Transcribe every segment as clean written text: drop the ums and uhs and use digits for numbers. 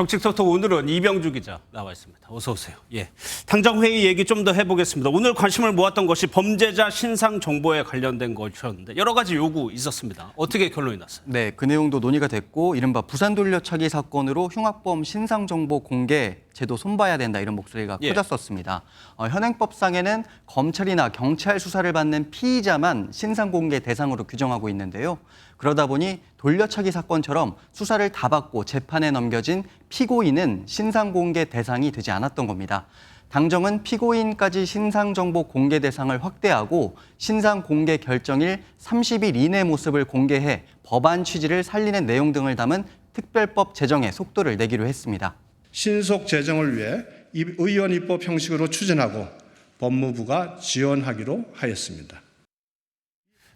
정치토토 오늘은 이병주 기자 나와 있습니다. 어서 오세요. 예, 당정회의 얘기 좀 더 해보겠습니다. 오늘 관심을 모았던 것이 범죄자 신상 정보에 관련된 것이었는데 여러 가지 요구 있었습니다. 어떻게 결론이 났어요? 네, 그 내용도 논의가 됐고 이른바 부산 돌려차기 사건으로 흉악범 신상 정보 공개 제도 손봐야 된다 이런 목소리가 커졌었습니다. 현행법상에는 검찰이나 경찰 수사를 받는 피의자만 신상 공개 대상으로 규정하고 있는데요. 그러다 보니 돌려차기 사건처럼 수사를 다 받고 재판에 넘겨진 피고인은 신상 공개 대상이 되지 않았던 겁니다. 당정은 피고인까지 신상정보 공개 대상을 확대하고 신상 공개 결정일 30일 이내 모습을 공개해 법안 취지를 살리는 내용 등을 담은 특별법 제정에 속도를 내기로 했습니다. 신속 제정을 위해 의원 입법 형식으로 추진하고 법무부가 지원하기로 하였습니다.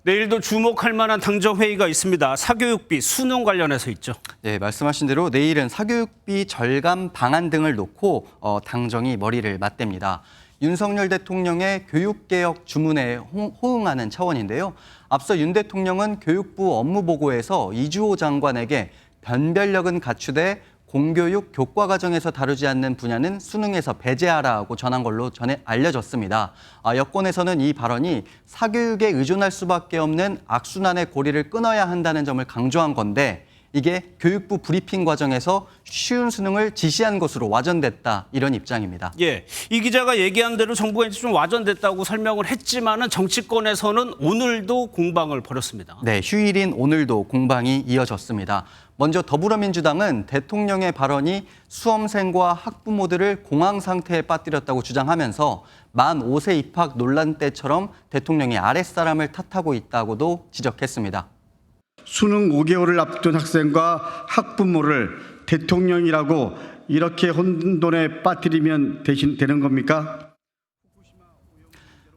내일도 주목할 만한 당정회의가 있습니다. 사교육비, 수능 관련해서 있죠. 네, 말씀하신 대로 내일은 사교육비 절감 방안 등을 놓고 당정이 머리를 맞댑니다. 윤석열 대통령의 교육개혁 주문에 호응하는 차원인데요. 앞서 윤 대통령은 교육부 업무보고에서 이주호 장관에게 변별력은 갖추되 공교육 교과 과정에서 다루지 않는 분야는 수능에서 배제하라고 전한 걸로 알려졌습니다. 여권에서는 이 발언이 사교육에 의존할 수밖에 없는 악순환의 고리를 끊어야 한다는 점을 강조한 건데 이게 교육부 브리핑 과정에서 쉬운 수능을 지시한 것으로 와전됐다 이런 입장입니다. 예, 이 기자가 얘기한 대로 정부가 이제 좀 와전됐다고 설명을 했지만은 정치권에서는 오늘도 공방을 벌였습니다. 네, 휴일인 오늘도 공방이 이어졌습니다. 먼저 더불어민주당은 대통령의 발언이 수험생과 학부모들을 공황 상태에 빠뜨렸다고 주장하면서 만 5세 입학 논란 때처럼 대통령이 아랫사람을 탓하고 있다고도 지적했습니다. 수능 5개월을 앞둔 학생과 학부모를 대통령이라고 이렇게 혼돈에 빠뜨리면 되는 겁니까?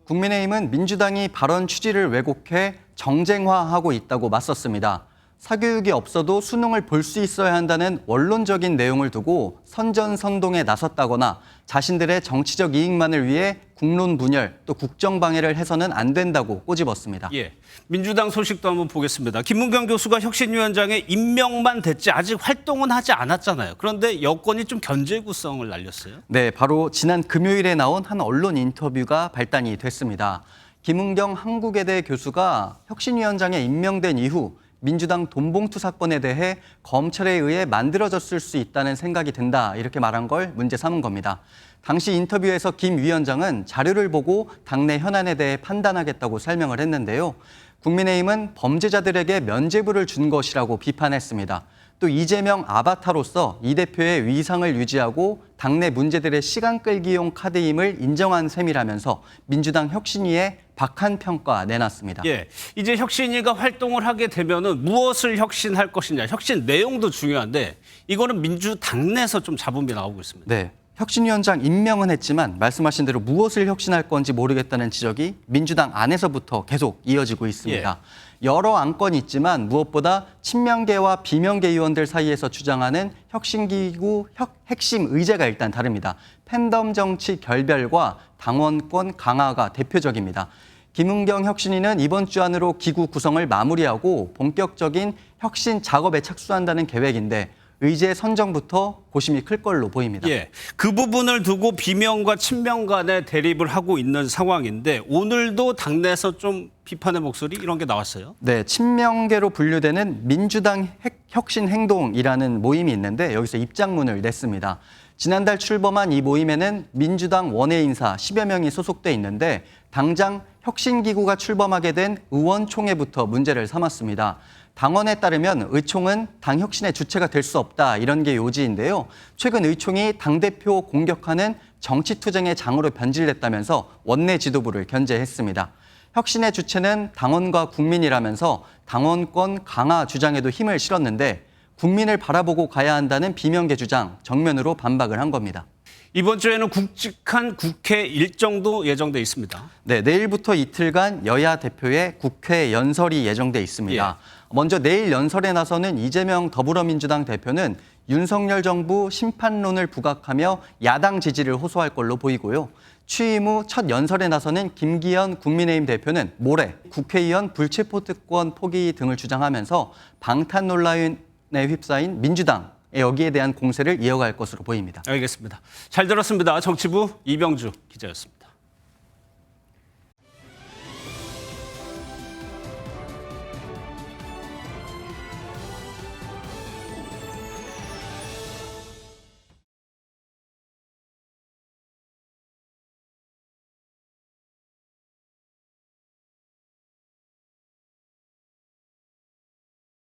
국민의힘은 민주당이 발언 취지를 왜곡해 정쟁화하고 있다고 맞섰습니다. 사교육이 없어도 수능을 볼 수 있어야 한다는 원론적인 내용을 두고 선전선동에 나섰다거나 자신들의 정치적 이익만을 위해 국론 분열 또 국정 방해를 해서는 안 된다고 꼬집었습니다. 예, 민주당 소식도 한번 보겠습니다. 김문경 교수가 혁신위원장에 임명만 됐지 아직 활동은 하지 않았잖아요. 그런데 여권이 좀 견제구성을 날렸어요. 네, 바로 지난 금요일에 나온 한 언론 인터뷰가 발단이 됐습니다. 김은경 한국외대 교수가 혁신위원장에 임명된 이후 민주당 돈봉투 사건에 대해 검찰에 의해 만들어졌을 수 있다는 생각이 든다 이렇게 말한 걸 문제 삼은 겁니다. 당시 인터뷰에서 김 위원장은 자료를 보고 당내 현안에 대해 판단하겠다고 설명을 했는데요. 국민의힘은 범죄자들에게 면죄부를 준 것이라고 비판했습니다. 또 이재명 아바타로서 이 대표의 위상을 유지하고 당내 문제들의 시간 끌기용 카드임을 인정한 셈이라면서 민주당 혁신위에 박한 평가 내놨습니다. 예, 이제 혁신위가 활동을 하게 되면은 무엇을 혁신할 것이냐, 혁신 내용도 중요한데 이거는 민주당 내에서 좀 잡음이 나오고 있습니다. 네. 혁신위원장 임명은 했지만 말씀하신 대로 무엇을 혁신할 건지 모르겠다는 지적이 민주당 안에서부터 계속 이어지고 있습니다. 여러 안건이 있지만 무엇보다 친명계와 비명계 의원들 사이에서 주장하는 혁신기구 핵심 의제가 일단 다릅니다. 팬덤 정치 결별과 당원권 강화가 대표적입니다. 김은경 혁신위는 이번 주 안으로 기구 구성을 마무리하고 본격적인 혁신 작업에 착수한다는 계획인데 의제 선정부터 고심이 클 걸로 보입니다. 예, 그 부분을 두고 비명과 친명 간의 대립을 하고 있는 상황인데 오늘도 당내에서 좀 비판의 목소리 이런 게 나왔어요. 네, 친명계로 분류되는 민주당 혁신행동이라는 모임이 있는데 여기서 입장문을 냈습니다. 지난달 출범한 이 모임에는 민주당 원외 인사 10여 명이 소속돼 있는데 당장 혁신기구가 출범하게 된 의원총회부터 문제를 삼았습니다. 당원에 따르면 의총은 당 혁신의 주체가 될 수 없다 이런 게 요지인데요. 최근 의총이 당대표 공격하는 정치투쟁의 장으로 변질됐다면서 원내 지도부를 견제했습니다. 혁신의 주체는 당원과 국민이라면서 당원권 강화 주장에도 힘을 실었는데 국민을 바라보고 가야 한다는 비명계 주장 정면으로 반박을 한 겁니다. 이번 주에는 굵직한 국회 일정도 예정돼 있습니다. 네, 내일부터 이틀간 여야 대표의 국회 연설이 예정돼 있습니다. 먼저 내일 연설에 나서는 이재명 더불어민주당 대표는 윤석열 정부 심판론을 부각하며 야당 지지를 호소할 걸로 보이고요. 취임 후 첫 연설에 나서는 김기현 국민의힘 대표는 모레 국회의원 불체포특권 포기 등을 주장하면서 방탄 논란에 휩싸인 민주당 여기에 대한 공세를 이어갈 것으로 보입니다. 알겠습니다. 잘 들었습니다. 정치부 이병주 기자였습니다.